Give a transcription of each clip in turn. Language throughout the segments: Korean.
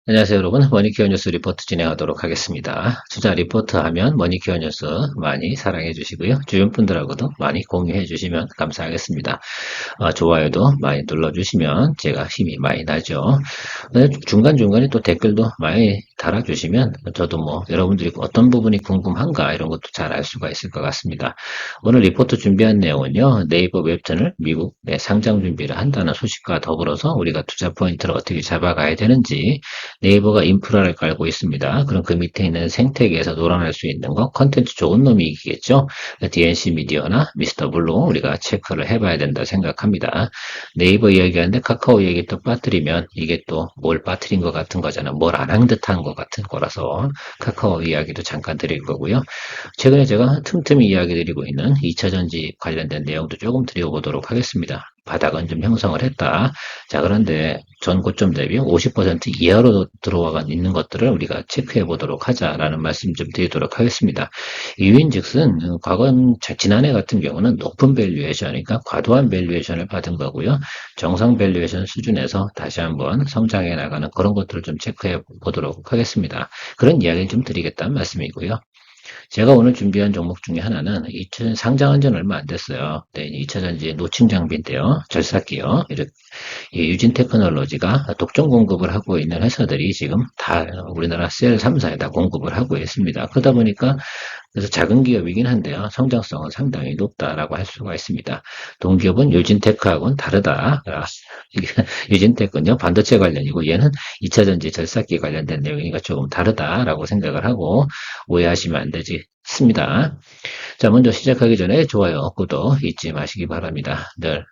안녕하세요, 여러분. 머니케어 뉴스 리포트 진행하도록 하겠습니다. 투자 리포트 하면 머니케어 뉴스 많이 사랑해 주시고요. 주변 분들하고도 많이 공유해 주시면 감사하겠습니다. 좋아요도 많이 눌러주시면 제가 힘이 많이 나죠. 중간중간에 또 댓글도 많이 달아주시면 저도 뭐 여러분들이 어떤 부분이 궁금한가 이런 것도 잘 알 수가 있을 것 같습니다. 오늘 리포트 준비한 내용은요. 네이버 웹툰을 미국에 상장 준비를 한다는 소식과 더불어서 우리가 투자 포인트를 어떻게 잡아가야 되는지 네이버가 인프라를 깔고 있습니다. 그럼 그 밑에 있는 생태계에서 놀아날 수 있는 거 컨텐츠 좋은 놈이 이기겠죠. DNC 미디어나 미스터 블루 우리가 체크를 해봐야 된다 생각합니다. 네이버 이야기하는데 카카오 얘기 또 빠뜨리면 이게 또 뭘 빠뜨린 것 같은 거잖아. 뭘 안 한 듯한 것 같은 거라서 카카오 이야기도 잠깐 드릴 거고요. 최근에 제가 틈틈이 이야기 드리고 있는 2차전지 관련된 내용도 조금 드려보도록 하겠습니다. 바닥은 좀 형성을 했다. 자, 그런데 전 고점 대비 50% 이하로 들어와 있는 것들을 우리가 체크해 보도록 하자라는 말씀 좀 드리도록 하겠습니다. 이유인즉슨 과거 지난해 같은 경우는 높은 밸류에이션, 그러니까 과도한 밸류에이션을 받은 거고요. 정상 밸류에이션 수준에서 다시 한번 성장해 나가는 그런 것들을 좀 체크해 보도록 하겠습니다. 그런 이야기를 좀 드리겠다는 말씀이고요. 제가 오늘 준비한 종목 중에 하나는 상장한 지는 얼마 안 됐어요. 네, 2차전지 노침 장비인데요. 절삭기요. 이렇게 유진 테크놀로지가 독점 공급을 하고 있는 회사들이 지금 다 우리나라 셀 3사에 다 공급을 하고 있습니다. 그러다 보니까 그래서 작은 기업이긴 한데요. 성장성은 상당히 높다라고 할 수가 있습니다. 동기업은 유진테크하고는 다르다. 이게 유진테크는요, 반도체 관련이고 얘는 2차전지 절삭기 관련된 내용이니까 조금 다르다라고 생각을 하고 오해하시면 안 되겠습니다. 자, 먼저 시작하기 전에 좋아요, 구독 잊지 마시기 바랍니다. 늘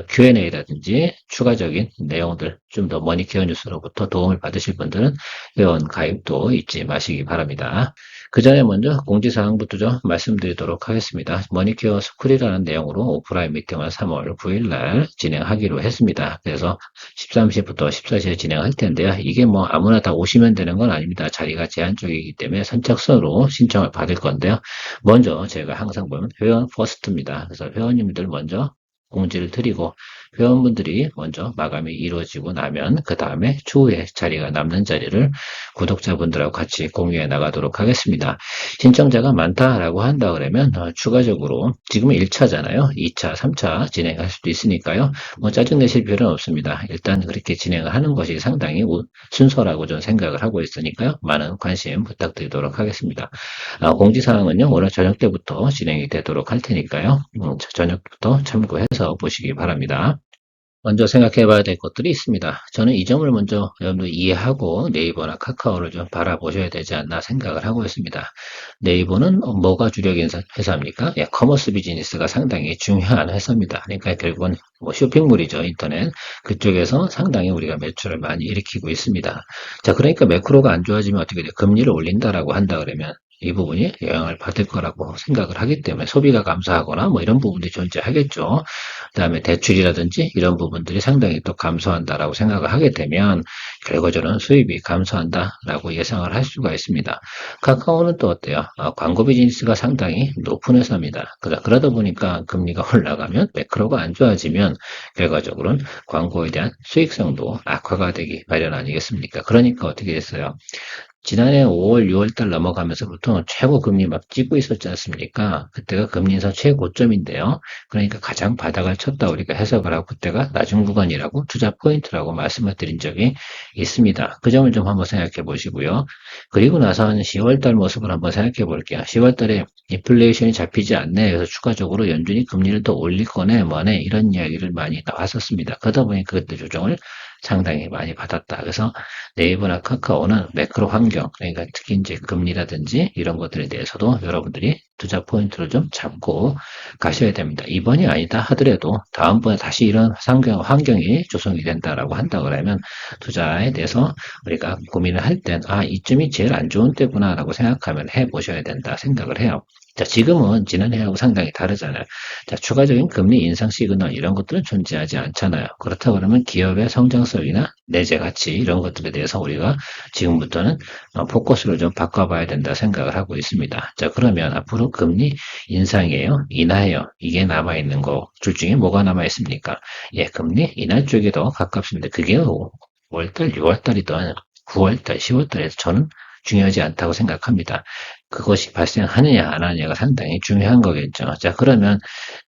Q&A라든지 추가적인 내용들 좀 더 머니케어 뉴스로부터 도움을 받으실 분들은 회원 가입도 잊지 마시기 바랍니다. 그 전에 먼저 공지사항부터 좀 말씀드리도록 하겠습니다. 머니케어 스쿨이라는 내용으로 오프라인 미팅을 3월 9일 날 진행하기로 했습니다. 그래서 13시부터 14시에 진행할 텐데요. 이게 뭐 아무나 다 오시면 되는 건 아닙니다. 자리가 제한적이기 때문에 선착순으로 신청을 받을 건데요. 먼저 제가 항상 보면 회원 퍼스트입니다. 그래서 회원님들 먼저 공지를 드리고 회원분들이 먼저 마감이 이루어지고 나면 그 다음에 추후에 자리가 남는 자리를 구독자분들하고 같이 공유해 나가도록 하겠습니다. 신청자가 많다라고 한다 그러면 추가적으로 지금은 1차잖아요. 2차, 3차 진행할 수도 있으니까요. 뭐 짜증 내실 필요는 없습니다. 일단 그렇게 진행을 하는 것이 상당히 순서라고 저는 생각을 하고 있으니까요. 많은 관심 부탁드리도록 하겠습니다. 공지사항은요, 오늘 저녁 때부터 진행이 되도록 할 테니까요. 저녁부터 참고해서 보시기 바랍니다. 먼저 생각해 봐야 될 것들이 있습니다. 저는 이 점을 먼저 여러분들 이해하고 네이버나 카카오를 좀 바라보셔야 되지 않나 생각을 하고 있습니다. 네이버는 뭐가 주력인 회사입니까? 예, 커머스 비즈니스가 상당히 중요한 회사입니다. 그러니까 결국은 뭐 쇼핑몰이죠, 인터넷. 그쪽에서 상당히 우리가 매출을 많이 일으키고 있습니다. 자, 그러니까 매크로가 안 좋아지면 어떻게 돼요? 금리를 올린다라고 한다 그러면 이 부분이 영향을 받을 거라고 생각을 하기 때문에 소비가 감소하거나 뭐 이런 부분들이 존재하겠죠. 그다음에 대출이라든지 이런 부분들이 상당히 또 감소한다라고 생각을 하게 되면 결과적으로는 수입이 감소한다라고 예상을 할 수가 있습니다. 카카오는 또 어때요? 광고 비즈니스가 상당히 높은 회사입니다. 그러다 보니까 금리가 올라가면 매크로가 안 좋아지면 결과적으로는 광고에 대한 수익성도 악화가 되기 마련 아니겠습니까? 그러니까 어떻게 됐어요? 지난해 5월, 6월 달 넘어가면서부터 최고 금리 막 찍고 있었지 않습니까? 그때가 금리 인상 최고점인데요. 그러니까 가장 바닥을 쳤다 우리가 해석을 하고 그때가 낮은 구간이라고 투자 포인트라고 말씀을 드린 적이 있습니다. 그 점을 좀 한번 생각해 보시고요. 그리고 나서 한 10월 달 모습을 한번 생각해 볼게요. 10월 달에 인플레이션이 잡히지 않네. 그래서 추가적으로 연준이 금리를 더 올릴 거네, 뭐네 이런 이야기를 많이 나왔었습니다. 그러다 보니까 그때 조정을 상당히 많이 받았다. 그래서 네이버나 카카오는 매크로 환경, 그러니까 특히 이제 금리라든지 이런 것들에 대해서도 여러분들이 투자 포인트를 좀 잡고 가셔야 됩니다. 이번이 아니다 하더라도 다음번에 다시 이런 환경이 조성이 된다라고 한다 그러면 투자에 대해서 우리가 고민을 할 땐, 이쯤이 제일 안 좋은 때구나라고 생각하면 해 보셔야 된다 생각을 해요. 자, 지금은 지난해하고 상당히 다르잖아요. 자, 추가적인 금리 인상 시그널 이런 것들은 존재하지 않잖아요. 그렇다 그러면 기업의 성장성이나 내재 가치 이런 것들에 대해서 우리가 지금부터는 포커스를 좀 바꿔봐야 된다 생각을 하고 있습니다. 자, 그러면 앞으로 금리 인상이에요? 인하예요? 이게 남아있는 거 둘 중에 뭐가 남아있습니까? 예, 금리 인하 쪽이 더 가깝습니다. 그게 5월달, 6월달이든 9월달, 10월달에서 저는 중요하지 않다고 생각합니다. 그것이 발생하느냐 안 하느냐가 상당히 중요한 거겠죠. 자, 그러면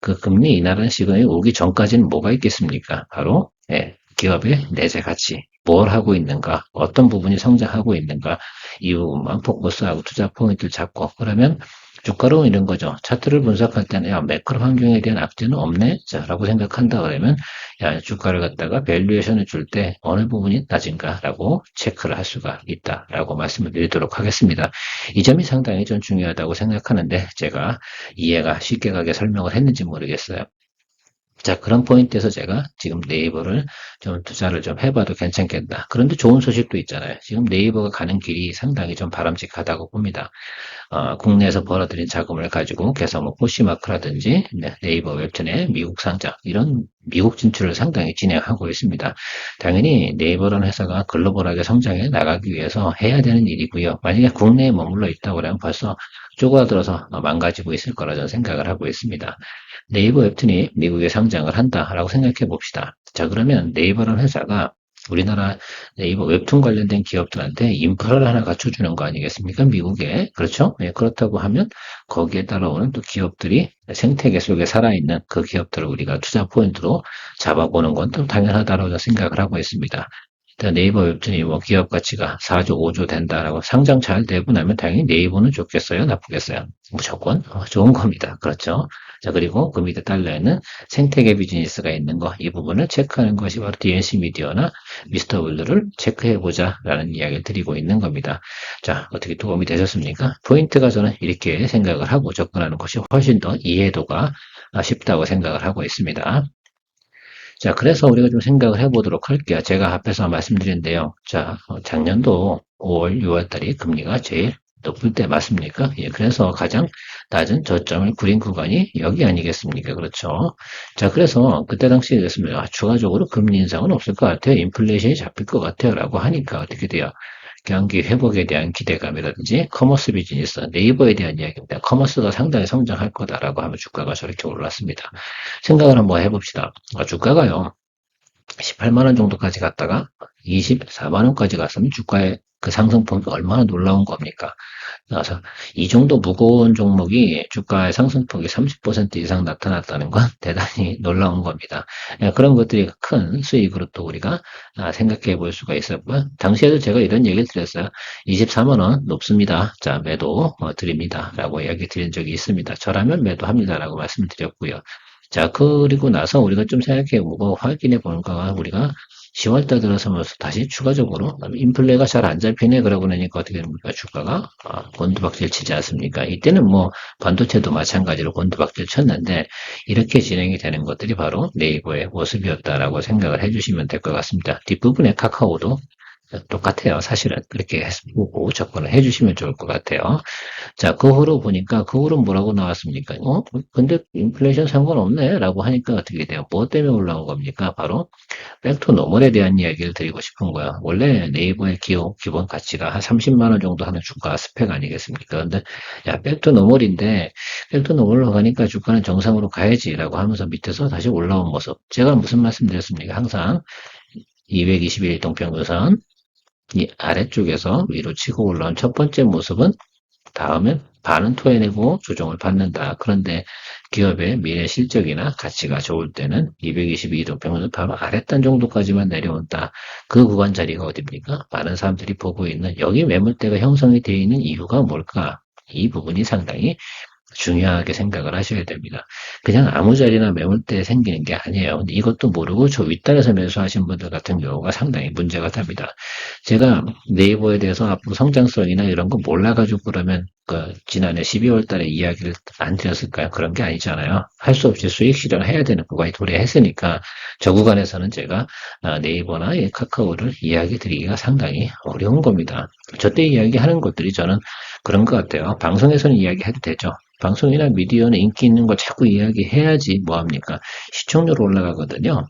그 금리 인하라는 시그널이 오기 전까지는 뭐가 있겠습니까? 바로 기업의 내재 가치, 뭘 하고 있는가, 어떤 부분이 성장하고 있는가, 이 부분만 포커스하고 투자 포인트를 잡고 그러면 주가로 이런 거죠. 차트를 분석할 때는 야, 매크로 환경에 대한 악재는 없네? 자, 라고 생각한다 그러면 야, 주가를 갖다가 밸류에이션을 줄 때 어느 부분이 낮은가라고 체크를 할 수가 있다라고 말씀을 드리도록 하겠습니다. 이 점이 상당히 좀 중요하다고 생각하는데 제가 이해가 쉽게 가게 설명을 했는지 모르겠어요. 자, 그런 포인트에서 제가 지금 네이버를 좀 투자를 좀 해봐도 괜찮겠다. 그런데 좋은 소식도 있잖아요. 지금 네이버가 가는 길이 상당히 좀 바람직하다고 봅니다. 국내에서 벌어들인 자금을 가지고 계속 뭐 포시마크라든지 네이버 웹툰의 미국 상장 이런 미국 진출을 상당히 진행하고 있습니다. 당연히 네이버라는 회사가 글로벌하게 성장해 나가기 위해서 해야 되는 일이고요. 만약에 국내에 머물러 있다고 그러면 벌써 쪼그라들어서 망가지고 있을 거라 저는 생각을 하고 있습니다. 네이버 웹툰이 미국에 상장을 한다라고 생각해 봅시다. 자, 그러면 네이버라는 회사가 우리나라 네이버 웹툰 관련된 기업들한테 인프라를 하나 갖춰주는 거 아니겠습니까? 미국에. 그렇죠? 예, 그렇다고 하면 거기에 따라오는 또 기업들이 생태계 속에 살아있는 그 기업들을 우리가 투자 포인트로 잡아보는 건 또 당연하다고 생각을 하고 있습니다. 네이버 웹툰이 뭐 기업 가치가 4조, 5조 된다라고 상장 잘 되고 나면 당연히 네이버는 좋겠어요? 나쁘겠어요? 무조건 좋은 겁니다. 그렇죠? 자, 그리고 그 밑에 달려있는 생태계 비즈니스가 있는 거, 이 부분을 체크하는 것이 바로 DNC 미디어나 미스터 블루를 체크해보자 라는 이야기를 드리고 있는 겁니다. 자, 어떻게 도움이 되셨습니까? 포인트가 저는 이렇게 생각을 하고 접근하는 것이 훨씬 더 이해도가 쉽다고 생각을 하고 있습니다. 자, 그래서 우리가 좀 생각을 해보도록 할게요. 제가 앞에서 말씀드렸는데요. 자, 작년도 5월, 6월 달이 금리가 제일 높을 때 맞습니까? 예, 그래서 가장 낮은 저점을 구린 구간이 여기 아니겠습니까? 그렇죠. 자, 그래서 그때 당시에 그랬습니다. 추가적으로 금리 인상은 없을 것 같아요. 인플레이션이 잡힐 것 같아요. 라고 하니까 어떻게 돼요? 경기 회복에 대한 기대감이라든지 커머스 비즈니스, 네이버에 대한 이야기입니다. 커머스가 상당히 성장할 거다라고 하면 주가가 저렇게 올랐습니다. 생각을 한번 해봅시다. 주가가요, 18만 원 정도까지 갔다가 24만 원까지 갔으면 주가의 그 상승폭이 얼마나 놀라운 겁니까? 그래서 이 정도 무거운 종목이 주가의 상승폭이 30% 이상 나타났다는 건 대단히 놀라운 겁니다. 그런 것들이 큰 수익으로 또 우리가 생각해 볼 수가 있었고요. 당시에도 제가 이런 얘기를 드렸어요. 24만 원 높습니다. 자, 매도 드립니다. 라고 이야기 드린 적이 있습니다. 저라면 매도합니다. 라고 말씀을 드렸고요. 자, 그리고 나서 우리가 좀 생각해 보고 확인해 보는 거가 우리가 10월달 들어서면서 다시 추가적으로 인플레가 잘 안 잡히네 그러고 나니까 어떻게 됩니까? 주가가 곤두박질 치지 않습니까? 이때는 뭐 반도체도 마찬가지로 곤두박질 쳤는데 이렇게 진행이 되는 것들이 바로 네이버의 모습이었다라고 생각을 해주시면 될 것 같습니다. 뒷부분에 카카오도 똑같아요. 사실은 그렇게 보고 접근을 해주시면 좋을 것 같아요. 자, 그 후로 보니까 그 후로 뭐라고 나왔습니까? 근데 인플레이션 상관없네 라고 하니까 어떻게 돼요? 뭐 때문에 올라온 겁니까? 바로 백투 노멀에 대한 이야기를 드리고 싶은 거야. 원래 네이버의 기본 가치가 한 30만 원 정도 하는 주가 스펙 아니겠습니까? 근데 야, 백투 노멀인데 백투 노멀로 가니까 주가는 정상으로 가야지라고 하면서 밑에서 다시 올라온 모습. 제가 무슨 말씀 드렸습니까? 항상 221 동평균선 이 아래쪽에서 위로 치고 올라온 첫 번째 모습은 다음엔 반은 토해내고 조정을 받는다. 그런데 기업의 미래 실적이나 가치가 좋을 때는 222도 평균은 바로 아랫단 정도까지만 내려온다. 그 구간 자리가 어딥니까? 많은 사람들이 보고 있는 여기 매물대가 형성이 되어 있는 이유가 뭘까? 이 부분이 상당히 중요하게 생각을 하셔야 됩니다. 그냥 아무 자리나 매물대에 생기는 게 아니에요. 근데 이것도 모르고 저 윗단에서 매수하신 분들 같은 경우가 상당히 문제가 됩니다. 제가 네이버에 대해서 앞으로 성장성이나 이런 거 몰라가지고 그러면 그 지난해 12월 달에 이야기를 안 드렸을까요? 그런 게 아니잖아요. 할 수 없이 수익 실현을 해야 되는 구간이 도래했으니까 저 구간에서는 제가 네이버나 카카오를 이야기 드리기가 상당히 어려운 겁니다. 저때 이야기하는 것들이 저는 그런 것 같아요. 방송에서는 이야기해도 되죠. 방송이나 미디어는 인기 있는 거 자꾸 이야기해야지 뭐합니까? 시청률 올라가거든요.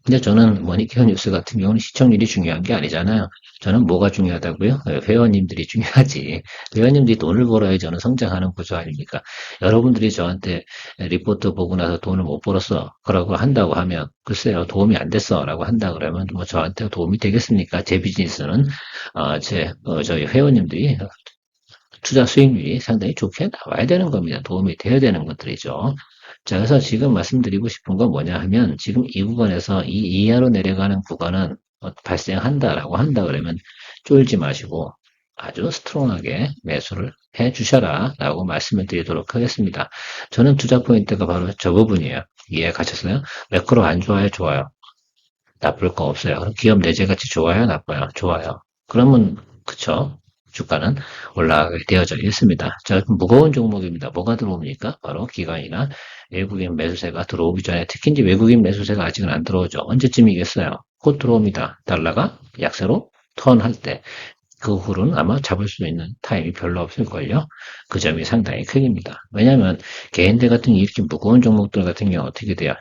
근데 저는 머니케어 뉴스 같은 경우는 시청률이 중요한 게 아니잖아요. 저는 뭐가 중요하다고요? 회원님들이 중요하지. 회원님들이 돈을 벌어야 저는 성장하는 구조 아닙니까? 여러분들이 저한테 리포트 보고 나서 돈을 못 벌었어. 그러고 한다고 하면, 글쎄요, 도움이 안 됐어. 라고 한다 그러면, 뭐 저한테 도움이 되겠습니까? 제 비즈니스는, 저희 회원님들이 투자 수익률이 상당히 좋게 나와야 되는 겁니다. 도움이 되어야 되는 것들이죠. 자, 그래서 지금 말씀드리고 싶은 건 뭐냐 하면 지금 이 구간에서 이 이하로 내려가는 구간은 발생한다라고 한다 그러면 쫄지 마시고 아주 스트롱하게 매수를 해 주셔라 라고 말씀을 드리도록 하겠습니다. 저는 투자 포인트가 바로 저 부분이에요. 이해 가셨어요? 매크로 안 좋아요? 좋아요. 나쁠 거 없어요. 그럼 기업 내재 가치 좋아요? 나빠요? 좋아요. 그러면 그쵸? 주가는 올라가게 되어져 있습니다. 자, 그럼 무거운 종목입니다. 뭐가 들어옵니까? 바로 기관이나 외국인 매수세가 들어오기 전에 특히 이제 외국인 매수세가 아직은 안 들어오죠. 언제쯤이겠어요? 곧 들어옵니다. 달러가 약세로 턴할 때. 그 후로는 아마 잡을 수 있는 타임이 별로 없을걸요. 그 점이 상당히 크입니다. 왜냐하면 개인들 같은 이렇게 무거운 종목들 같은 경우 어떻게 돼요?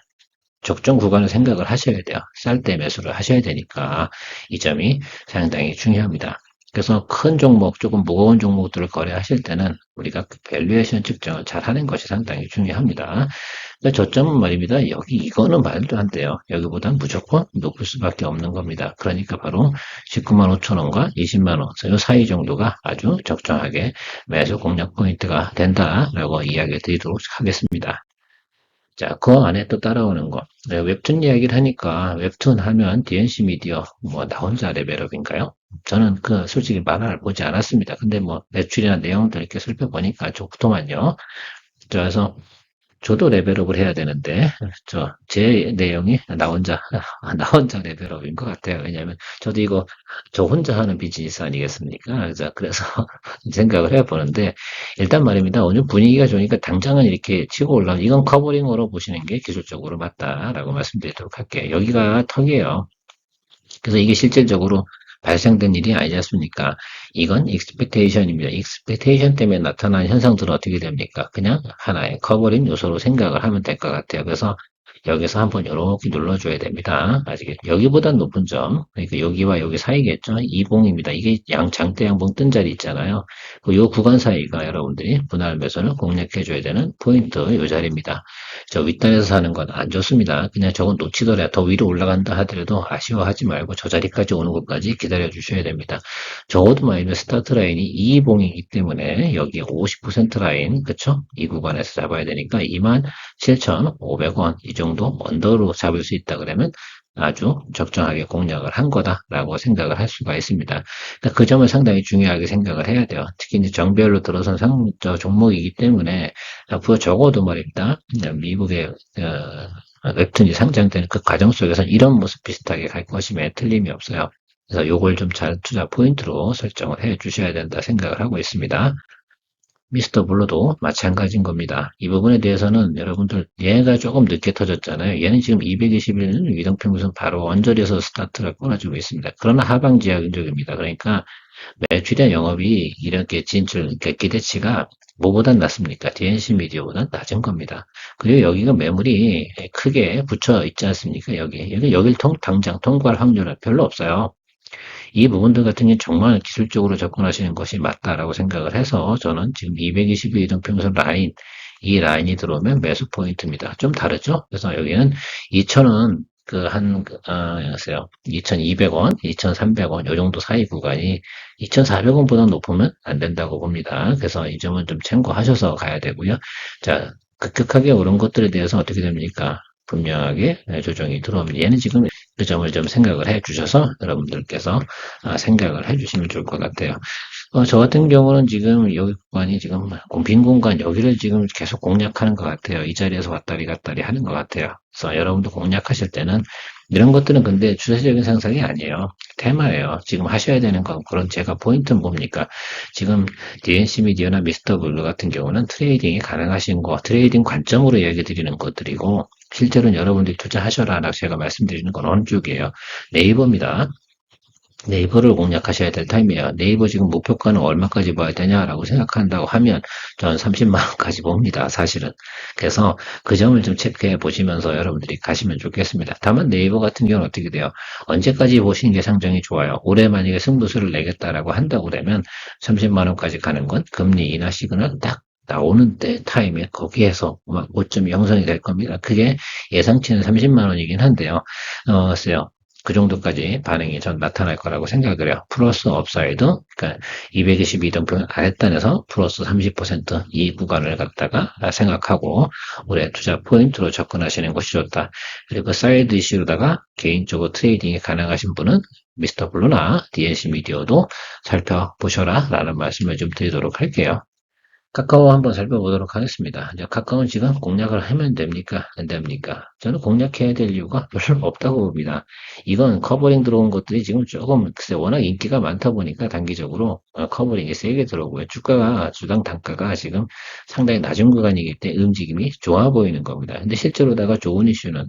적정 구간을 생각을 하셔야 돼요. 쌀 때 매수를 하셔야 되니까 이 점이 상당히 중요합니다. 그래서 큰 종목, 조금 무거운 종목들을 거래하실 때는 우리가 그 밸류에이션 측정을 잘 하는 것이 상당히 중요합니다. 그러니까 저점은 말입니다. 여기 이거는 말도 안 돼요. 여기보단 무조건 높을 수밖에 없는 겁니다. 그러니까 바로 19만 5천 원과 20만 원, 이 사이 정도가 아주 적정하게 매수 공략 포인트가 된다라고 이야기 드리도록 하겠습니다. 자, 그 안에 또 따라오는 거. 네, 웹툰 이야기를 하니까 웹툰 하면 DNC 미디어 뭐 나 혼자 레벨업인가요? 저는 그 솔직히 만화를 보지 않았습니다. 근데 뭐 매출이나 내용들 이렇게 살펴보니까 좋더만요. 그래서 저도 레벨업을 해야 되는데, 제 내용이 나 혼자 레벨업인 것 같아요. 왜냐면, 저도 이거, 저 혼자 하는 비즈니스 아니겠습니까? 그래서 생각을 해보는데, 일단 말입니다. 오늘 분위기가 좋으니까 당장은 이렇게 치고 올라오면, 이건 커버링으로 보시는 게 기술적으로 맞다라고 말씀드리도록 할게요. 여기가 턱이에요. 그래서 이게 실질적으로 발생된 일이 아니지 않습니까? 이건 익스펙테이션입니다. 익스펙테이션 때문에 나타난 현상들은 어떻게 됩니까? 그냥 하나의 커버링 요소로 생각을 하면 될 것 같아요. 그래서 여기서 한번 이렇게 눌러줘야 됩니다. 아시겠죠? 여기보다 높은 점, 그러니까 여기와 여기 사이겠죠? 이봉입니다. 이게 장대 양봉 뜬 자리 있잖아요. 요 구간 사이가 여러분들이 분할 매수를 공략해줘야 되는 포인트 요 자리입니다. 저 윗단에서 사는 건 안 좋습니다. 그냥 저건 놓치더라도 더 위로 올라간다 하더라도 아쉬워하지 말고 저 자리까지 오는 것까지 기다려 주셔야 됩니다. 적어도 마이너스 스타트 라인이 2봉이기 때문에 여기 50% 라인, 그쵸? 이 구간에서 잡아야 되니까 27,500원 이 정도 언더로 잡을 수 있다 그러면 아주 적정하게 공략을 한 거다라고 생각을 할 수가 있습니다. 그러니까 그 점을 상당히 중요하게 생각을 해야 돼요. 특히 이제 정별로 들어선 종목이기 때문에 앞으로 적어도 말입니다. 미국의 웹툰이 상장되는 그 과정 속에서 이런 모습 비슷하게 갈 것임에 틀림이 없어요. 그래서 요걸 좀 잘 투자 포인트로 설정을 해 주셔야 된다 생각을 하고 있습니다. 미스터 블루도 마찬가지인 겁니다. 이 부분에 대해서는 여러분들 얘가 조금 늦게 터졌잖아요. 얘는 지금 221 이동평균선 바로 언저리에서 스타트를 끊어주고 있습니다. 그러나 하방지하적입니다. 그러니까 매출의 영업이 이렇게 그러니까 기대치가 뭐보단 낮습니까? DNC 미디어보다 낮은 겁니다. 그리고 여기가 매물이 크게 붙여 있지 않습니까? 여길 당장 통과할 확률은 별로 없어요. 이 부분들 같은 경우는 정말 기술적으로 접근하시는 것이 맞다라고 생각을 해서 저는 지금 222 이동평균선 라인, 이 라인이 들어오면 매수 포인트입니다. 좀 다르죠? 그래서 여기는 2,000원, 글쎄요. 2,200원, 2,300원, 요 정도 사이 구간이 2,400원보다 높으면 안 된다고 봅니다. 그래서 이 점은 좀 참고하셔서 가야 되고요. 자, 급격하게 오른 것들에 대해서 어떻게 됩니까? 분명하게 조정이 들어옵니다. 얘는 지금 그 점을 좀 생각을 해 주셔서 여러분들께서 생각을 해 주시면 좋을 것 같아요. 저 같은 경우는 지금 여기 구간이 지금 빈 공간 여기를 지금 계속 공략하는 것 같아요. 이 자리에서 왔다리 갔다리 하는 것 같아요. 그래서 여러분도 공략하실 때는 이런 것들은 근데 추세적인 상상이 아니에요. 테마예요. 지금 하셔야 되는 건 그런 제가 포인트는 뭡니까? 지금 DNC 미디어나 미스터 블루 같은 경우는 트레이딩이 가능하신 거, 트레이딩 관점으로 얘기 드리는 것들이고 실제로는 여러분들이 투자하셔라 라고 제가 말씀드리는 건 어느 쪽이에요? 네이버입니다. 네이버를 공략하셔야 될 타임이에요. 네이버 지금 목표가는 얼마까지 봐야 되냐라고 생각한다고 하면 저는 30만 원까지 봅니다. 사실은. 그래서 그 점을 좀 체크해 보시면서 여러분들이 가시면 좋겠습니다. 다만 네이버 같은 경우는 어떻게 돼요? 언제까지 보시는 게 상정이 좋아요? 올해 만약에 승부수를 내겠다라고 한다고 그러면 30만 원까지 가는 건 금리 인하 시그널 딱 나오는 때 타임에 거기에서 고점이 형성이 될 겁니다. 그게 예상치는 30만 원이긴 한데요. 글쎄요. 그 정도까지 반응이 전 나타날 거라고 생각을 해요. 플러스 업사이드, 그러니까 222등평 아랫단에서 플러스 30%이 구간을 갖다가 생각하고 올해 투자 포인트로 접근하시는 것이 좋다. 그리고 사이드 이슈로다가 개인적으로 트레이딩이 가능하신 분은 미스터 블루나 DNC 미디어도 살펴보셔라 라는 말씀을 좀 드리도록 할게요. 카카오 한번 살펴보도록 하겠습니다. 이제 카카오는 지금 공략을 하면 됩니까? 안 됩니까? 저는 공략해야 될 이유가 별로 없다고 봅니다. 이건 커버링 들어온 것들이 지금 조금, 글쎄, 워낙 인기가 많다 보니까 단기적으로 커버링이 세게 들어오고요. 주가가, 주당 단가가 지금 상당히 낮은 구간이기 때문에 움직임이 좋아 보이는 겁니다. 근데 실제로다가 좋은 이슈는,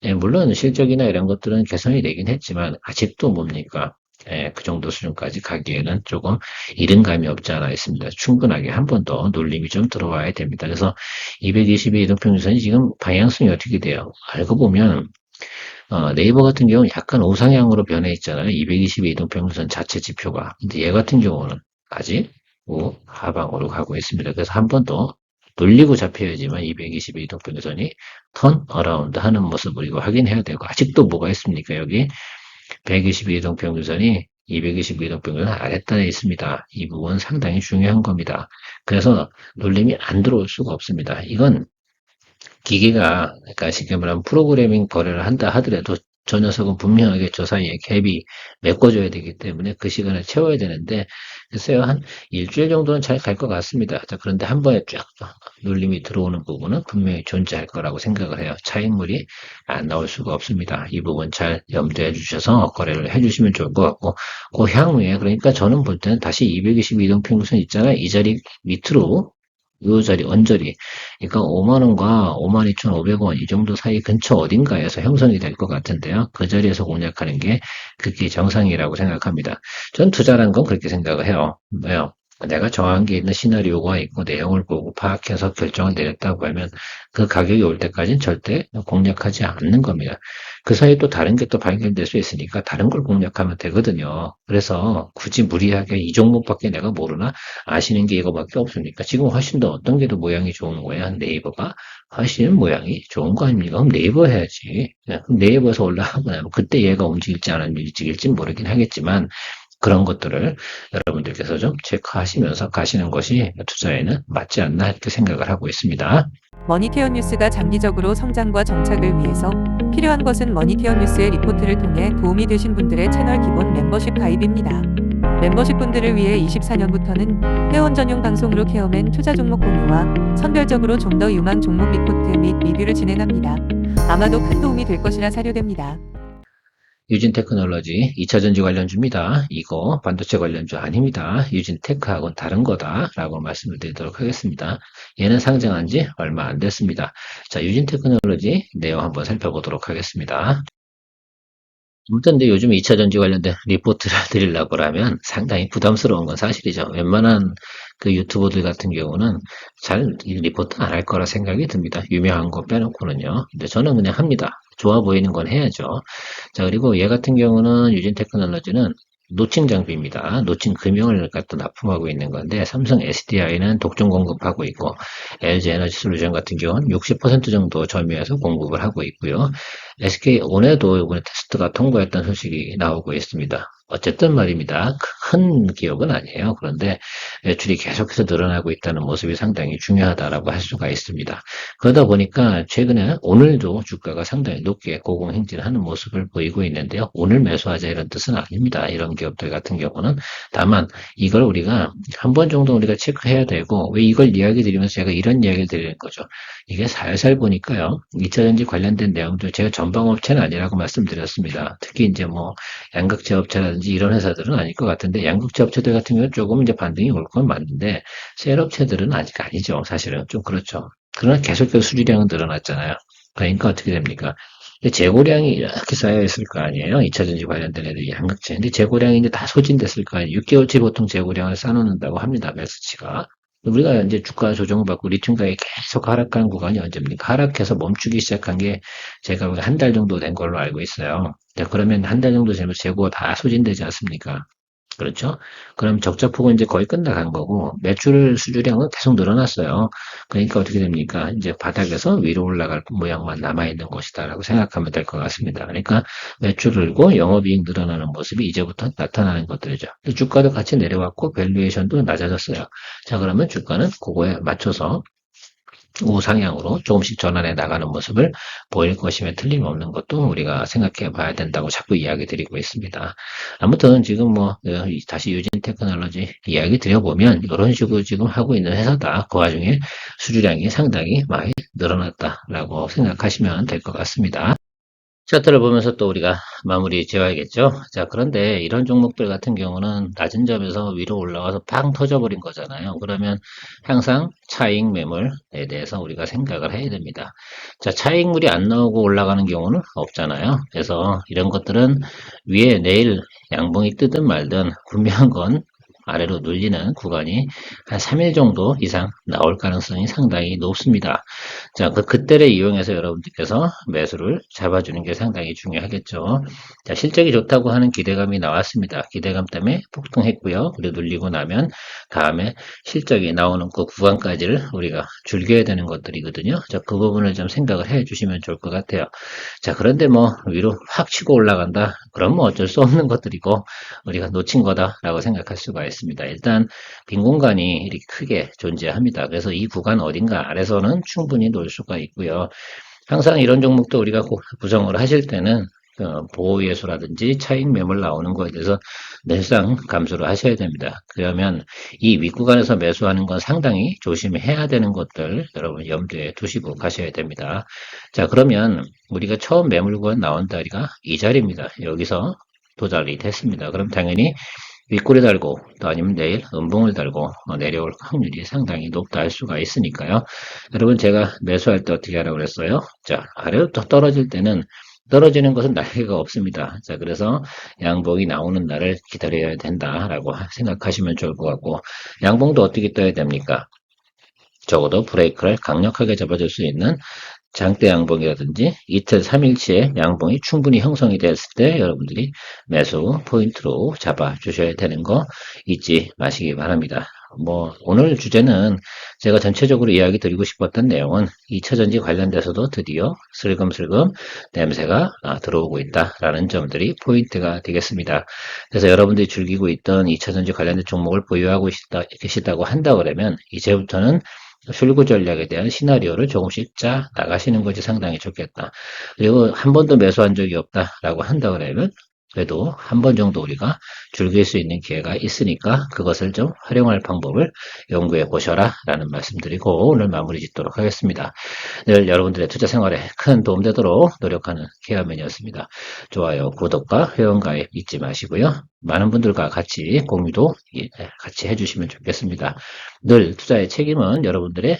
예, 물론 실적이나 이런 것들은 개선이 되긴 했지만, 아직도 뭡니까? 예, 그 정도 수준까지 가기에는 조금 이른 감이 없지 않아 있습니다. 충분하게 한 번 더 눌림이 좀 들어와야 됩니다. 그래서 222 이동평균선이 지금 방향성이 어떻게 돼요? 알고 보면 네이버 같은 경우는 약간 우상향으로 변해 있잖아요. 222 이동평균선 자체 지표가. 근데 얘 같은 경우는 아직 하방으로 가고 있습니다. 그래서 한 번 더 돌리고 잡혀야지만 222 이동평균선이 턴 어라운드 하는 모습을 이거 확인해야 되고 아직도 뭐가 있습니까? 여기 122 이동평균선이 222 이동평균선 아랫단에 있습니다. 이 부분 상당히 중요한 겁니다. 그래서 눌림이 안 들어올 수가 없습니다. 이건 기계가 그러니까 쉽게 말하면 프로그래밍 거래를 한다 하더라도 저 녀석은 분명하게 저 사이에 갭이 메꿔줘야 되기 때문에 그 시간을 채워야 되는데 글쎄요 한 일주일 정도는 잘 갈 것 같습니다. 자 그런데 한 번에 쫙 눌림이 들어오는 부분은 분명히 존재할 거라고 생각을 해요. 차익물이 안 나올 수가 없습니다. 이 부분 잘 염두해 주셔서 거래를 해주시면 좋을 것 같고 그 향후에 그러니까 저는 볼 때는 다시 222 이동평균선 있잖아요. 이 자리 밑으로 요 자리 언저리 그러니까 5만 원과 5만 2,500원 이 정도 사이 근처 어딘가에서 형성이 될 것 같은데요. 그 자리에서 공략하는 게 그게 정상이라고 생각합니다. 전 투자란 건 그렇게 생각을 해요. 왜요? 내가 정한 게 있는 시나리오가 있고 내용을 보고 파악해서 결정을 내렸다고 하면 그 가격이 올 때까지는 절대 공략하지 않는 겁니다. 그 사이에 또 다른 게 또 발견될 수 있으니까 다른 걸 공략하면 되거든요. 그래서 굳이 무리하게 이 종목밖에 내가 모르나 아시는 게 이거밖에 없으니까 지금 훨씬 더 어떤 게 더 모양이 좋은 거야? 네이버가 훨씬 모양이 좋은 거 아닙니까? 그럼 네이버 해야지. 그럼 네이버에서 올라가고 나면 그때 얘가 움직일지 안 움직일지 모르긴 하겠지만 그런 것들을 여러분들께서 좀 체크하시면서 가시는 것이 투자에는 맞지 않나 이렇게 생각을 하고 있습니다. 머니케어 뉴스가 장기적으로 성장과 정착을 위해서 필요한 것은 머니케어 뉴스의 리포트를 통해 도움이 되신 분들의 채널 기본 멤버십 가입입니다. 멤버십 분들을 위해 24년부터는 회원 전용 방송으로 케어맨 투자 종목 공유와 선별적으로 좀 더 유망 종목 리포트 및 리뷰를 진행합니다. 아마도 큰 도움이 될 것이라 사료됩니다. 유진 테크놀로지 2차전지 관련주입니다. 이거 반도체 관련주 아닙니다. 유진 테크하고는 다른 거다라고 말씀을 드리도록 하겠습니다. 얘는 상장한 지 얼마 안 됐습니다. 자, 유진 테크놀로지 내용 한번 살펴보도록 하겠습니다. 아무튼 근데 요즘 2차전지 관련된 리포트를 드리려고 하면 상당히 부담스러운 건 사실이죠. 웬만한 그 유튜버들 같은 경우는 잘 리포트 안 할 거라 생각이 듭니다. 유명한 거 빼놓고는요. 근데 저는 그냥 합니다. 좋아 보이는 건 해야죠. 자, 그리고 얘 같은 경우는 유진 테크놀로지는 노칭 장비입니다. 노칭 금형을 갖다 납품하고 있는 건데 삼성 SDI는 독점 공급하고 있고 LG 에너지 솔루션 같은 경우는 60% 정도 점유해서 공급을 하고 있고요. SK온에도 이번에 테스트가 통과했다는 소식이 나오고 있습니다. 어쨌든 말입니다. 큰 기업은 아니에요. 그런데 매출이 계속해서 늘어나고 있다는 모습이 상당히 중요하다라고 할 수가 있습니다. 그러다 보니까 최근에 오늘도 주가가 상당히 높게 고공행진하는 모습을 보이고 있는데요. 오늘 매수하자 이런 뜻은 아닙니다. 이런 기업들 같은 경우는 다만 이걸 우리가 한 번 정도 우리가 체크해야 되고 왜 이걸 이야기 드리면서 제가 이런 이야기를 드리는 거죠. 이게 살살 보니까요. 2차전지 관련된 내용들 제가 전방업체는 아니라고 말씀드렸습니다. 특히 이제 뭐 양극재 업체라든지 이런 회사들은 아닐 것 같은데 양극재 업체들 같은 경우는 조금 이제 반등이 올 건 맞는데 셀 업체들은 아직 아니죠. 사실은 좀 그렇죠. 그러나 계속해서 수주량은 늘어났잖아요. 그러니까 어떻게 됩니까? 재고량이 이렇게 쌓여 있을 거 아니에요. 2차전지 관련된 애들이 양극재. 근데 재고량이 이제 다 소진됐을 거 아니에요. 6개월치 보통 재고량을 쌓아놓는다고 합니다. 매수치가. 우리가 이제 주가 조정받고 리튬 가격이 계속 하락하는 구간이 언제입니까? 하락해서 멈추기 시작한 게 제가 한 달 정도 된 걸로 알고 있어요. 자, 그러면 한 달 정도 되면 재고가 다 소진되지 않습니까? 그렇죠? 그럼 적자폭은 이제 거의 끝나간 거고, 매출 수주량은 계속 늘어났어요. 그러니까 어떻게 됩니까? 이제 바닥에서 위로 올라갈 모양만 남아있는 것이다라고 생각하면 될 것 같습니다. 그러니까 매출 늘고 영업이익 늘어나는 모습이 이제부터 나타나는 것들이죠. 주가도 같이 내려왔고, 밸류에이션도 낮아졌어요. 자, 그러면 주가는 그거에 맞춰서 우상향으로 조금씩 전환해 나가는 모습을 보일 것임에 틀림없는 것도 우리가 생각해 봐야 된다고 자꾸 이야기 드리고 있습니다. 아무튼 지금 다시 유진 테크놀로지 이야기 드려보면 이런 식으로 지금 하고 있는 회사다. 그 와중에 수주량이 상당히 많이 늘어났다라고 생각하시면 될 것 같습니다. 차트를 보면서 또 우리가 마무리 지어야겠죠. 자, 그런데 이런 종목들 같은 경우는 낮은 점에서 위로 올라와서 팡 터져버린 거잖아요. 그러면 항상 차익 매물에 대해서 우리가 생각을 해야 됩니다. 자, 차익물이 안 나오고 올라가는 경우는 없잖아요. 그래서 이런 것들은 위에 내일 양봉이 뜨든 말든 분명한 건 아래로 눌리는 구간이 한 3일 정도 이상 나올 가능성이 상당히 높습니다. 자, 그때를 이용해서 여러분들께서 매수를 잡아주는 게 상당히 중요하겠죠. 자, 실적이 좋다고 하는 기대감이 나왔습니다. 기대감 때문에 폭등했고요. 그리고 눌리고 나면 다음에 실적이 나오는 그 구간까지를 우리가 즐겨야 되는 것들이거든요. 자, 그 부분을 좀 생각을 해 주시면 좋을 것 같아요. 자, 그런데 위로 확 치고 올라간다. 그럼 어쩔 수 없는 것들이고 우리가 놓친 거다라고 생각할 수가 있습니다. 일단 빈 공간이 이렇게 크게 존재합니다. 그래서 이 구간 어딘가 아래서는 충분히 놓을 수가 있고요. 항상 이런 종목도 우리가 구성을 하실 때는 보호예수라든지 차익 매물 나오는 거에 대해서 늘상 감수를 하셔야 됩니다. 그러면 이 윗구간에서 매수하는 건 상당히 조심해야 되는 것들 여러분 염두에 두시고 가셔야 됩니다. 자, 그러면 우리가 처음 매물 구간 나온 자리가 이 자리입니다. 여기서 도달이 됐습니다. 그럼 당연히 윗골이 달고 또 아니면 내일 음봉을 달고 내려올 확률이 상당히 높다 할 수가 있으니까요. 여러분 제가 매수할 때 어떻게 하라고 그랬어요? 자, 아래로 또 떨어질 때는 떨어지는 것은 날개가 없습니다. 자, 그래서 양봉이 나오는 날을 기다려야 된다라고 생각하시면 좋을 것 같고, 양봉도 어떻게 떠야 됩니까? 적어도 브레이크를 강력하게 잡아줄 수 있는 장대 양봉이라든지 이틀 3일치의 양봉이 충분히 형성이 됐을 때 여러분들이 매수 포인트로 잡아 주셔야 되는 거 잊지 마시기 바랍니다. 오늘 주제는 제가 전체적으로 이야기 드리고 싶었던 내용은 2차전지 관련돼서도 드디어 슬금슬금 냄새가 들어오고 있다라는 점들이 포인트가 되겠습니다. 그래서 여러분들이 즐기고 있던 2차전지 관련된 종목을 보유하고 계시다고 한다 그러면 이제부터는 출구 전략에 대한 시나리오를 조금씩 짜 나가시는 것이 상당히 좋겠다. 그리고 한 번도 매수한 적이 없다라고 한다 그러면 그래도 한 번 정도 우리가 즐길 수 있는 기회가 있으니까 그것을 좀 활용할 방법을 연구해 보셔라 라는 말씀드리고 오늘 마무리 짓도록 하겠습니다. 늘 여러분들의 투자 생활에 큰 도움되도록 노력하는 케어맨이었습니다. 좋아요, 구독과 회원가입 잊지 마시고요. 많은 분들과 같이 공유도 같이 해주시면 좋겠습니다. 늘 투자의 책임은 여러분들의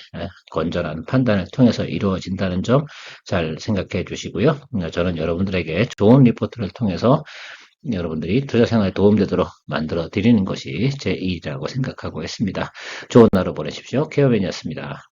건전한 판단을 통해서 이루어진다는 점 잘 생각해 주시고요. 저는 여러분들에게 좋은 리포트를 통해서 여러분들이 투자 생활에 도움되도록 만들어 드리는 것이 제 일이라고 생각하고 있습니다. 좋은 하루 보내십시오. 케어맨이었습니다.